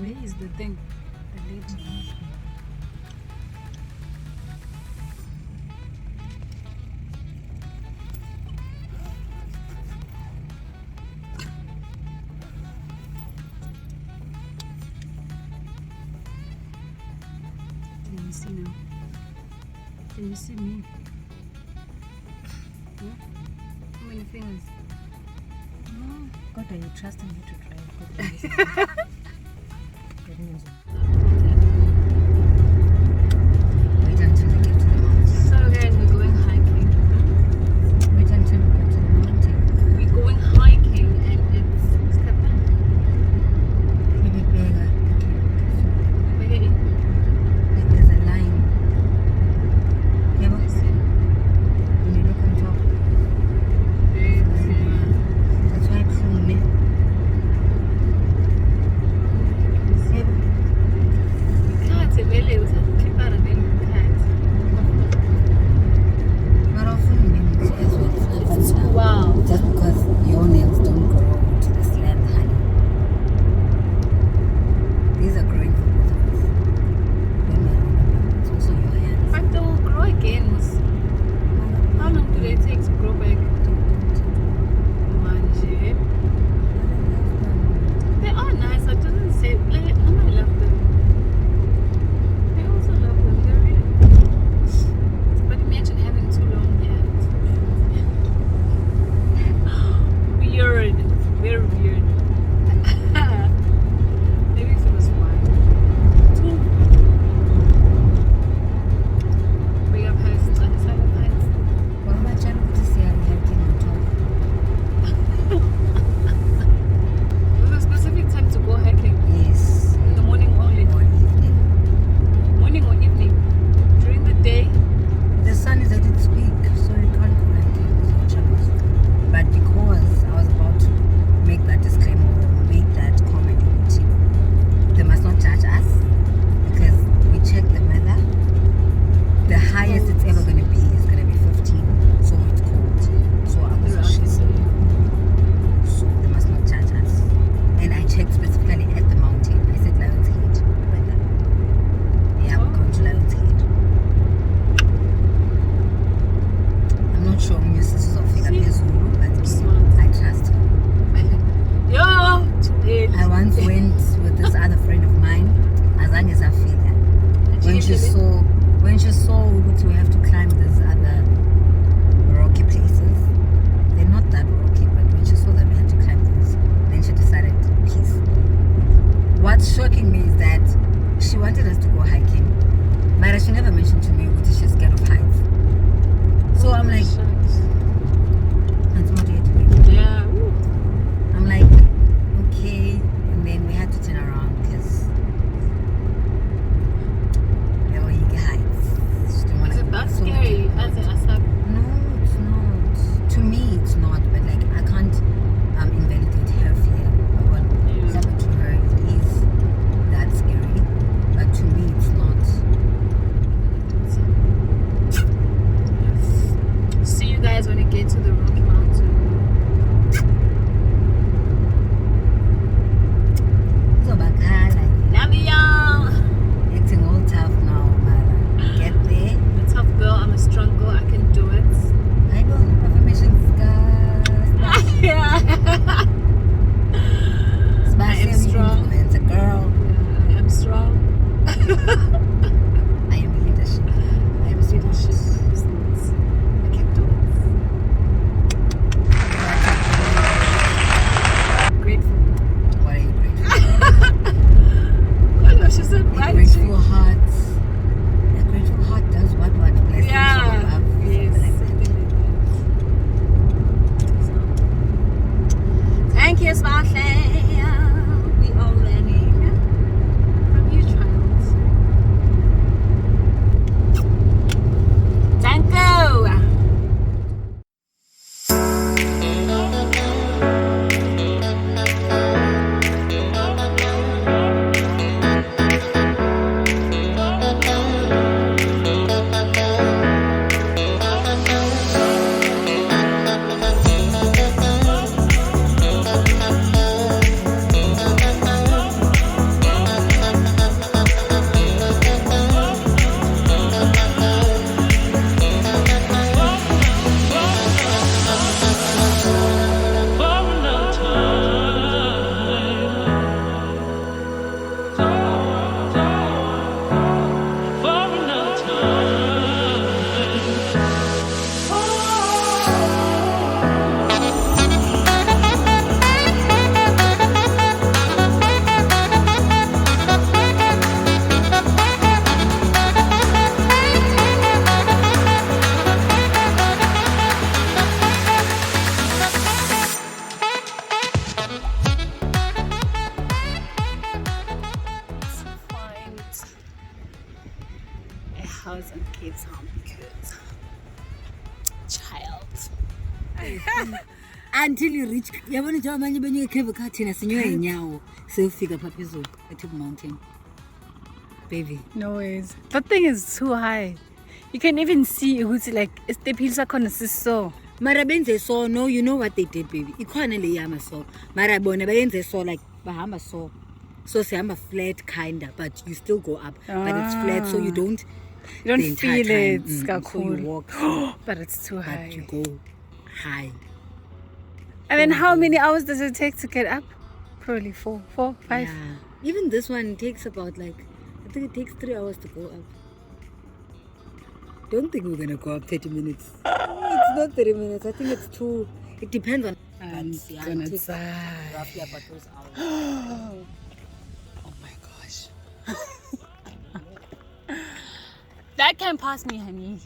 Where is the thing? The lady. Can you see now? Can you see me? Yeah? How many fingers? No. God, are you trusting me to try? Good news. Wait until we get to the mountain. So guys, we're going hiking. Wait until we get to the mountain. We're going hiking and it's Maybe bigger. very Like there's a line. Yeah, but when you look on top, that's why it's so lit. Not often it's as well. Wow. Just because your nails don't grow to this length, honey. These are growing for both of us. When we're older, it's also your hands. But they will grow again. How long do they take to grow back? Manje. They are nice. I didn't say like I love them. I also love them. They're really but imagine having too long hands. Weird. Very weird. Maybe if it was 1, 2. We have heights. What about trying to see how hiking on top? There's a specific time to go hiking. Yes. In the morning only. Or evening. Morning or evening. During the day. The sun is at its peak, so you can't go hiking with your channels. But because I was about to make that disclaimer or make that comment, they must not judge us because we checked the weather. The highest it's ever going to be is going to be 15, so it's cold. So I was ashamed. So they must not judge us. And I checked specifically at the mountain. I said Lion's Head weather. Yeah, we're going to Lion's Head. I'm not sure when your sisters of Philip is Zulu, but I trust her. Yo! Too early. I once went with this other friend of mine, Azange Zafila. When she saw that we have to climb these other rocky places, they're not that rocky, but when she saw that we had to climb those, then she decided, peace. What's shocking me is that she wanted us to go hiking, but she never mentioned to me that she's scared of heights. So I'm like, it's not yet today. Yeah. Ooh. I'm like, okay, and then we had to turn around because there were big heights. She didn't wanna Is it go. that So we scary did as not. a asap? No, it's not. To me, it's not. But like, I can't invalidate her fear. But Yeah. to her, it is that scary. But to me, it's not. See you guys when house and kids home because child. Until you reach, you want to join when you cave a cat in a senior in Yao, so figure Papizo at the mountain. Baby. No ways. That thing is too high. You can even see who's like, the hills are kind of so. Marabenze saw, no, you know what they did, baby. Equally yama saw. Marabona Benze saw like Bahama saw. So say I'm a flat kinda, but you still go up. But it's flat, so you don't feel it. So you walk. But it's too high. But you go high. And then how many hours does it take to get up? Probably 4, 5. Yeah. Even this one takes about like, I think it takes 3 hours to go up. Don't think we're gonna go up 30 minutes. It's not 30 minutes. I think it's 2. It depends on. I'm gonna die. Roughly about those hours. Oh my gosh. That can pass me, honey.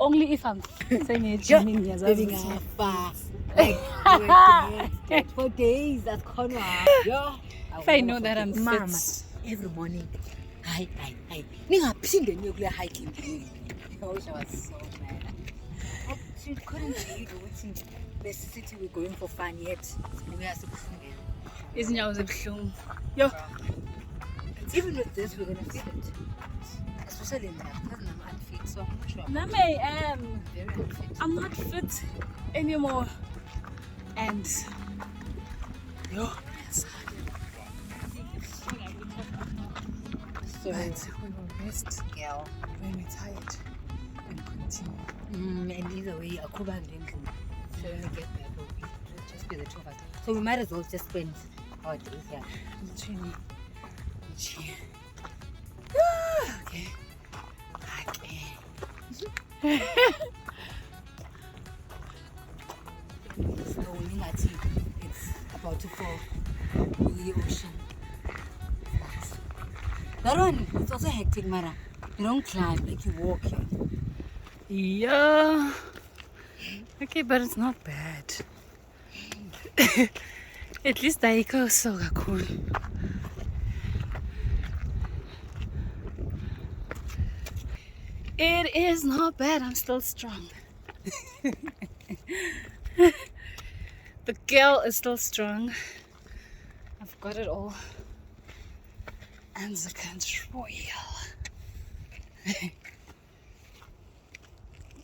Only if I'm saying it. Living fast. Like, for days. That's corner. Yeah. If I know that I'm Mama, fit. every morning. Hi. Ningaphinde niyokule hiking. I wish I was so mad. She couldn't believe ukuthi besithi we're going for fun yet. Izinyawo zibuhlungu. Yo. Even with this, we're gonna feel it. Especially now, because I'm unfit, so I'm not sure. Name I am. Very unfit. I'm not fit anymore. And yo. So we will rest, girl, when we're tired and continue. And either way, a Kuba and Lincoln. So when we get back, we'll just be the 2 of us. So we might as well just spend our days here. Literally. Okay. Snowing at you. It's about to fall in the ocean. That one, it's also hectic, Mara. You don't climb, like you walk here. Yeah. Okay, but it's not bad. At least I go so cool. It is not bad. I'm still strong. The girl is still strong. I've got it all under control.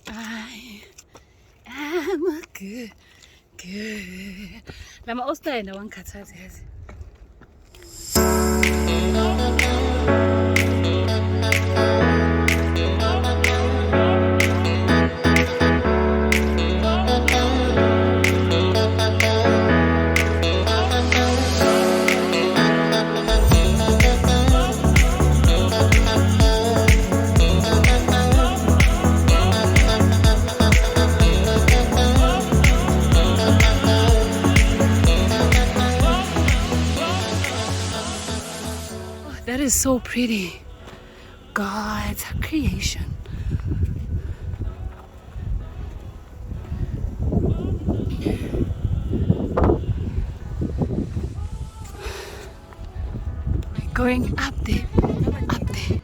I am a good. Lama ostayenda wangikhathaza yazi. That is so pretty. God's creation. We're going up there, up there.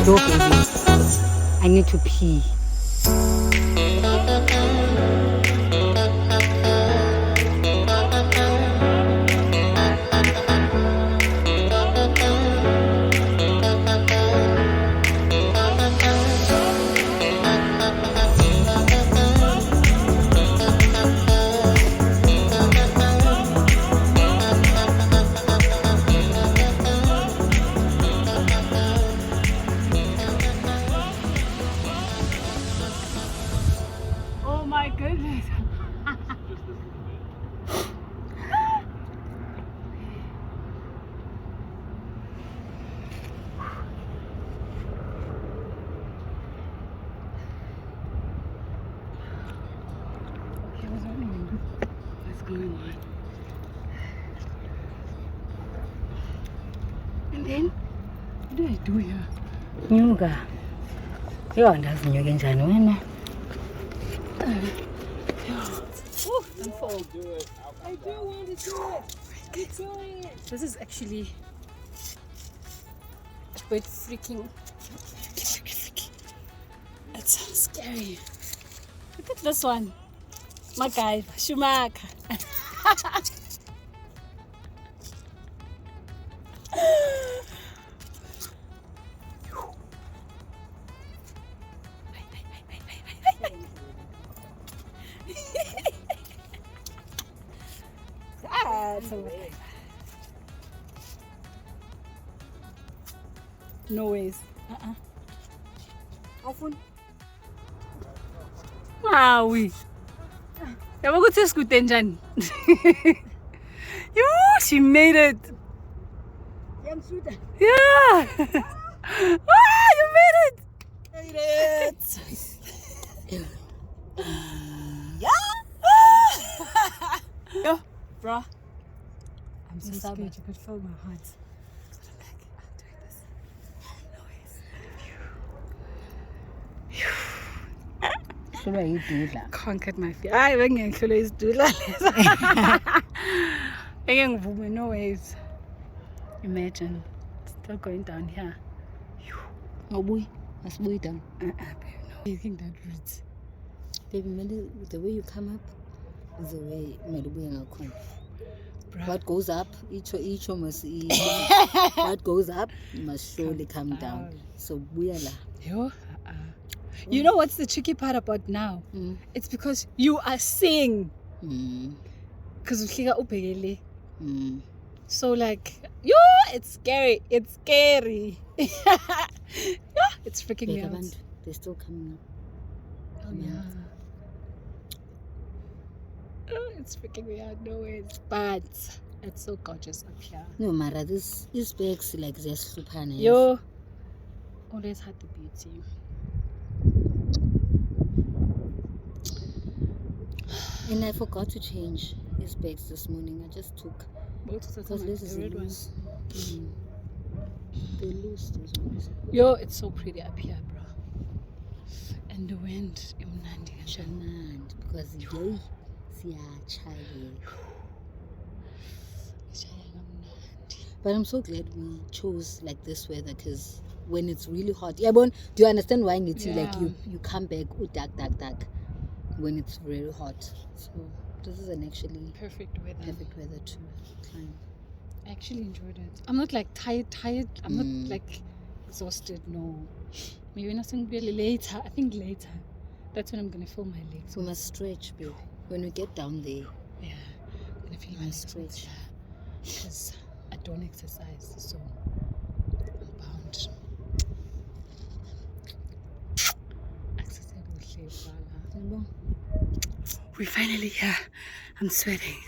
Go, baby. I need to pee. then what do I do here? Nyuka. Yo, ndazinyuke njani wena? Oh, I'm full. I do want to do it. Keep doing it. This is actually a bit freaking. It's scary. Look at this one. My guy, Schumacher. No ways. Awufuni? Hawi. Yabo ukuthi esikude njani? Yoo, she made it. Yangisuda. Yeah. Ah, you made it. Made it. Yo, bro. I'm so scared. You could feel my heart. Hlulwa yidudla. Conquered my fear. Hayi bengihlulwe isidudla lesa. Engeke ngivume, no ways. Imagine still going down here. Awubuyi, asibuyi down. Babe, no. I think that route. Baby, the way you come up is the way ubuye ngakhona. Bruh. What goes up, each must what goes up must surely come down. So buya la. Yo. You know what's the tricky part about now? It's because you are seeing. Because uhlika ubhekele. So like, yo, it's scary. It's scary. It's freaking me out. They're still coming up. Oh yeah. Oh, it's freaking me out. No ways. But it's so gorgeous up here. No, Mara, these bags like just supana. Yo, always had the beauty. And I forgot to change his bags this morning. I just took because this is red loose. They're loose. Those ones. Yo, it's so pretty up here, bro. And the wind, Shanand, because yay, siyachaya. But I'm so glad we chose like this weather because when it's really hot, yeah, but do you understand why it's like you come back dark when it's very hot. So this is an actually perfect weather to climb. I actually enjoyed it. I'm not like tired. I'm not like exhausted. No, maybe nothing really later. I think later. That's when I'm gonna feel my legs. We must stretch, babe. When we get down there. Yeah, I'm gonna feel my legs stretch. Because I don't exercise, so I'm bound. We're finally here. I'm sweating.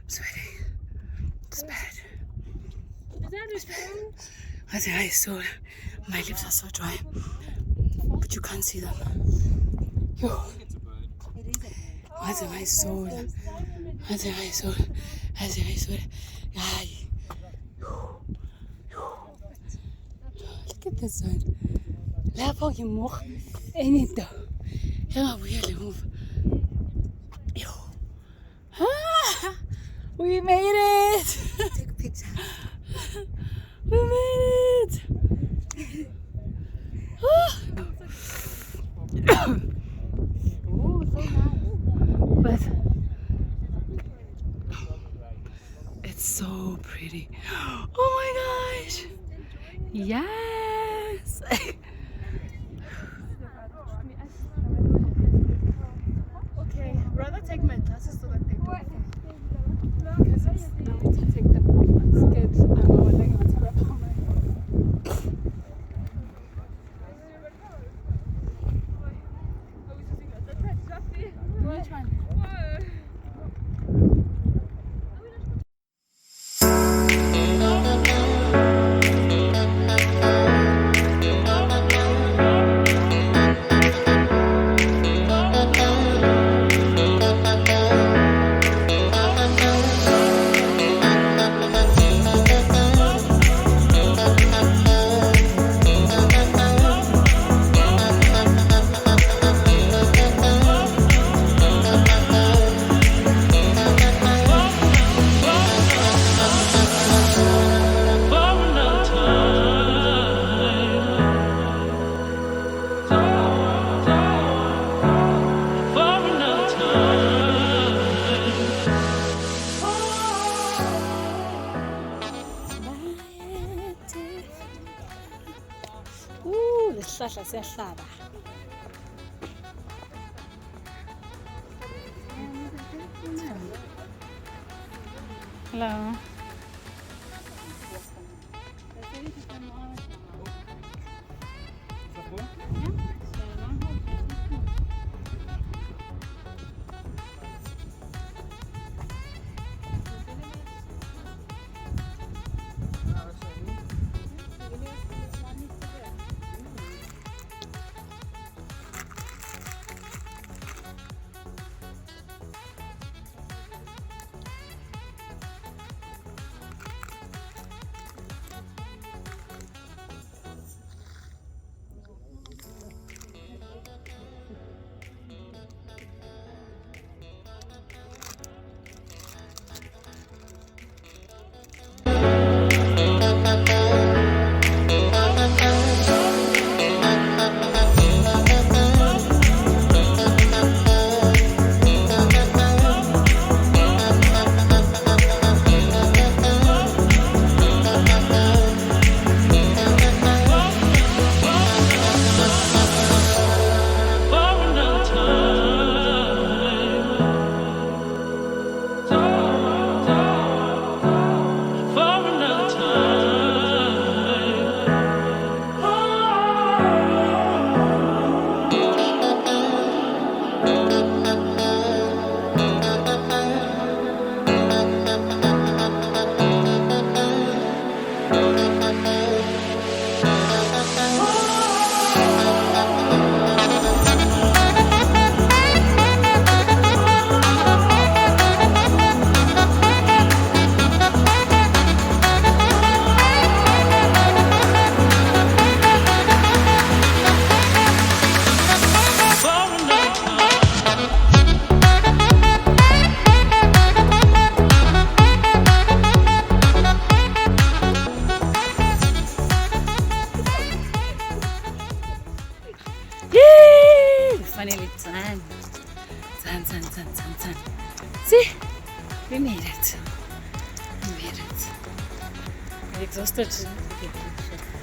It's bad. Is that a phone? I think I saw my lips are so dry, but you can't see them. Yo. What's my soul? Ay. Look at this one. Lapho ngimukha enito. Engabuyele move. Yo. We made it. Take a picture. We made it. Oh, so nice. But it's so pretty. Oh my gosh. Yes. Okay, rather take my glasses so that they don't. Because it's now to take them off. I'm scared. I don't know what I'm going to wrap on my head. Which one? isihlahla siyahlaba. Hello. Finally done. Done. See? We made it. We made it. Are you exhausted?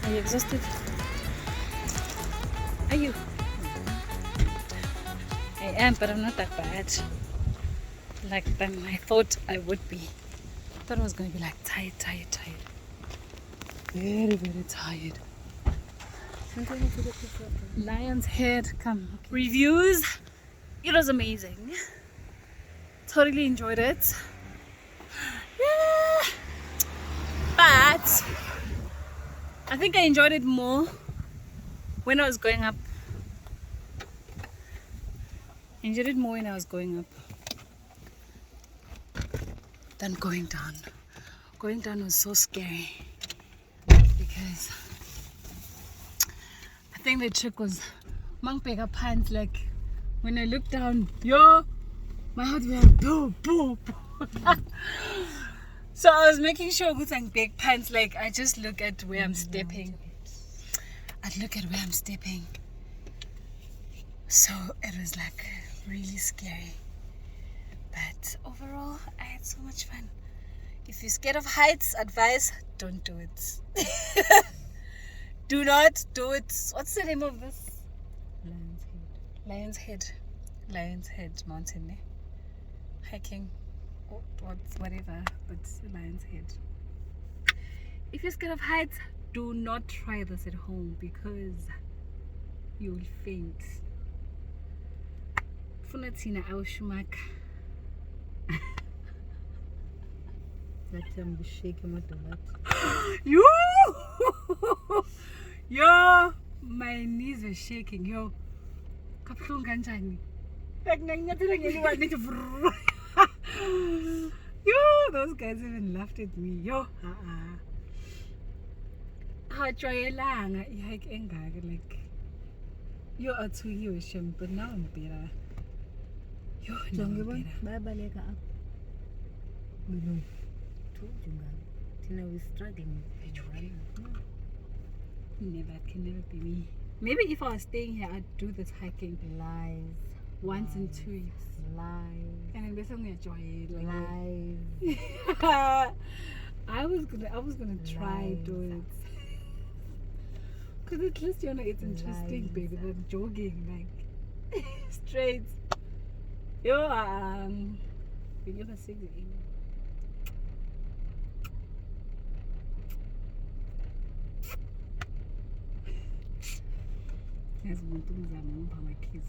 Are you exhausted? Are you? I am, but I'm not that bad. Like than I thought I would be. I thought I was going to be like tired. Very, very tired. Lion's head, come. Okay. Reviews. It was amazing. Totally enjoyed it. Yeah. But I think I enjoyed it more when I was going up. Enjoyed it more when I was going up than going down. Going down was so scary because I think the trick was Mangpega pants. Like when I looked down, my heart was like boom. So I was making sure with big pants, like I just look at where I'm stepping. I'd look at where I'm stepping. So it was like really scary. But overall, I had so much fun. If you're scared of heights, advice, don't do it. Do not do it. What's the name of this? Lion's Head mountain. Eh? Hiking. Whatever. But Lion's Head. If you're scared of heights, do not try this at home because you will faint. Funatina Aushumaka. Yo, my knees were shaking. Yo, those guys even laughed at me. Yo, like yo, but now I'm better. Yo, we're struggling. Never, can never be me. Maybe if I was staying here, I'd do this hiking. Lies. Once in 2 weeks. Lies. And then basically enjoy it. Lies. I was gonna try do it. Because at least it's interesting, baby, than jogging, like, straight. Yo, we never see the email. There's one thing that I'm on my kiss.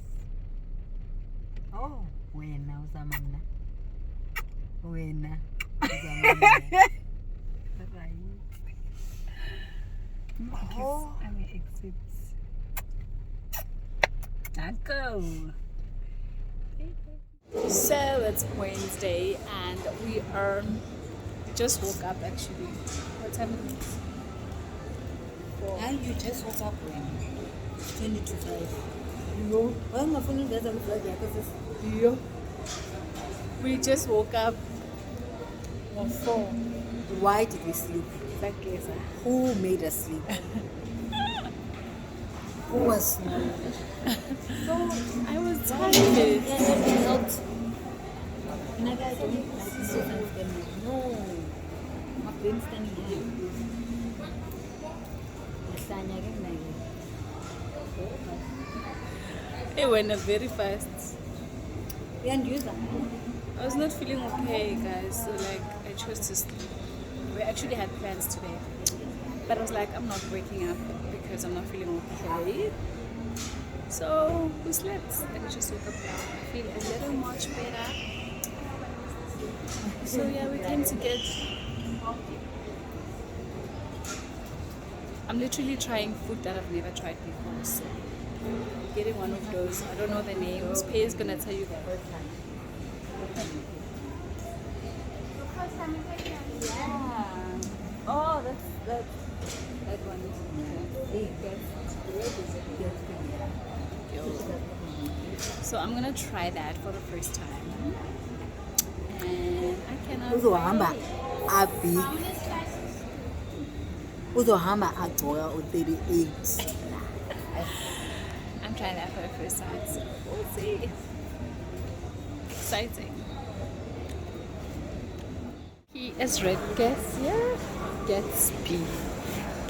Oh, wena uzama mna. Wena. Oh, I may exit. Danko. So it's Wednesday and we just woke up actually. What time is it? 4. Ah, you just woke up when? 20 to 5. No. Why my phone doesn't look like that? Yeah. We just woke up at 4. Why did we sleep? Exactly. Who made us sleep? Who was snoring? I was tired. Helped. And I don't like this one. No. I've been standing here. It went very fast. And use that. I was not feeling okay, guys, so like I chose to sleep. We actually had plans today, but I was like, I'm not waking up because I'm not feeling okay. So we slept and we just woke up now. I feel a little much better. So yeah, we came to get. I'm literally trying food that I've never tried before. So getting one of those. I don't know the names. Pay is gonna tell you that. Yeah. Oh, that one. So I'm gonna try that for the first time. And I cannot Uzohamba wait. abi. Uzohamba agcoka u-38. I'm trying that for the first time. So we'll see. Exciting. He is red. Guess, yeah. Getsby.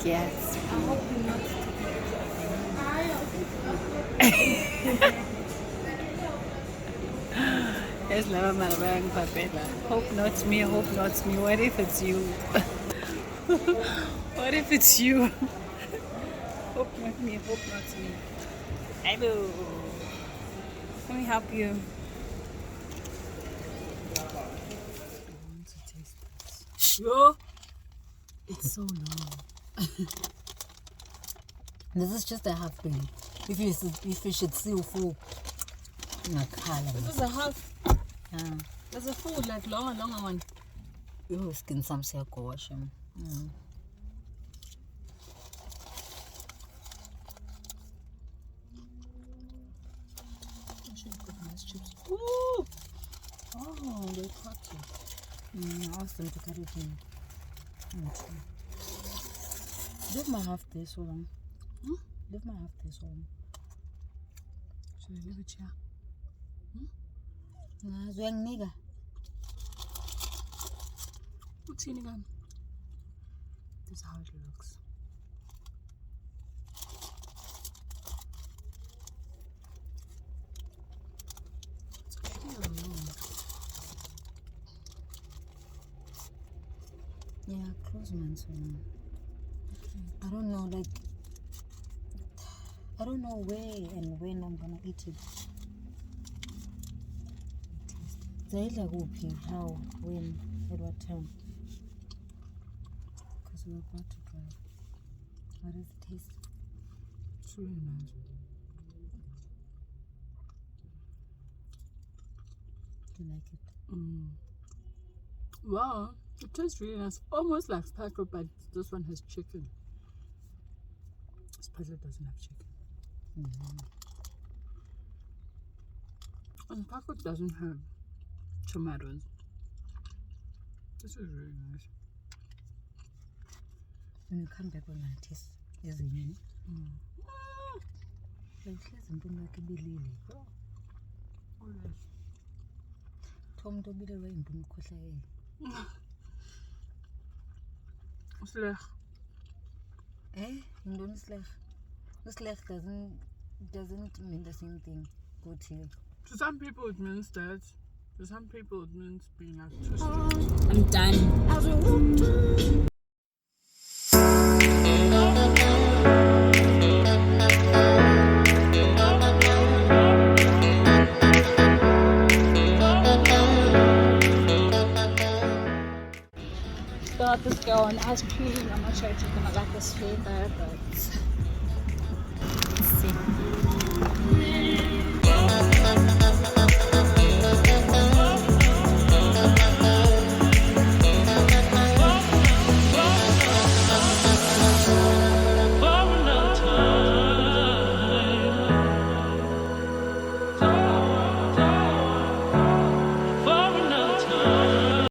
Yes, lava malabang papela. Hope not me, hope not me. What if it's you? What if it's you? Hope not me, hope not me. Hello. Let me help you. I want to taste this. Yo! It's so long. This is just a half thing. If you should see a full This is a half. yeah. There's a full, like longer one. You skin some wash him. I should put nice chips. Ooh! Oh, they cut it. I asked them to cut it in. Leave my half there so long. Leave my half there so long. Should I leave it here? Zwang nigga. What's in again? This is how it looks. It's actually long. Yeah, close man so long. I don't know, like, I don't know where and when I'm gonna eat it. Zaidla kuphi, how, when, at what time? Because we're about to drive. What does it taste? It's really nice. Do you like it? Wow, it tastes really nice. Almost like sparkle, but this one has chicken. Sparkle doesn't have chicken. And sparkle doesn't have tomatoes. This is really nice. When you come back, we're gonna taste ezinye. Like izinto like ibilile. Oh yes. Tom to bile we impungu khohlakele. Sleg. Indoni sleg. Slecht doesn't mean the same thing. Go to you. To some people it means that. To some people it means being like too strict. I'm done. Got this girl on ice cream. I'm not sure if you're gonna like this flavor, but let's see.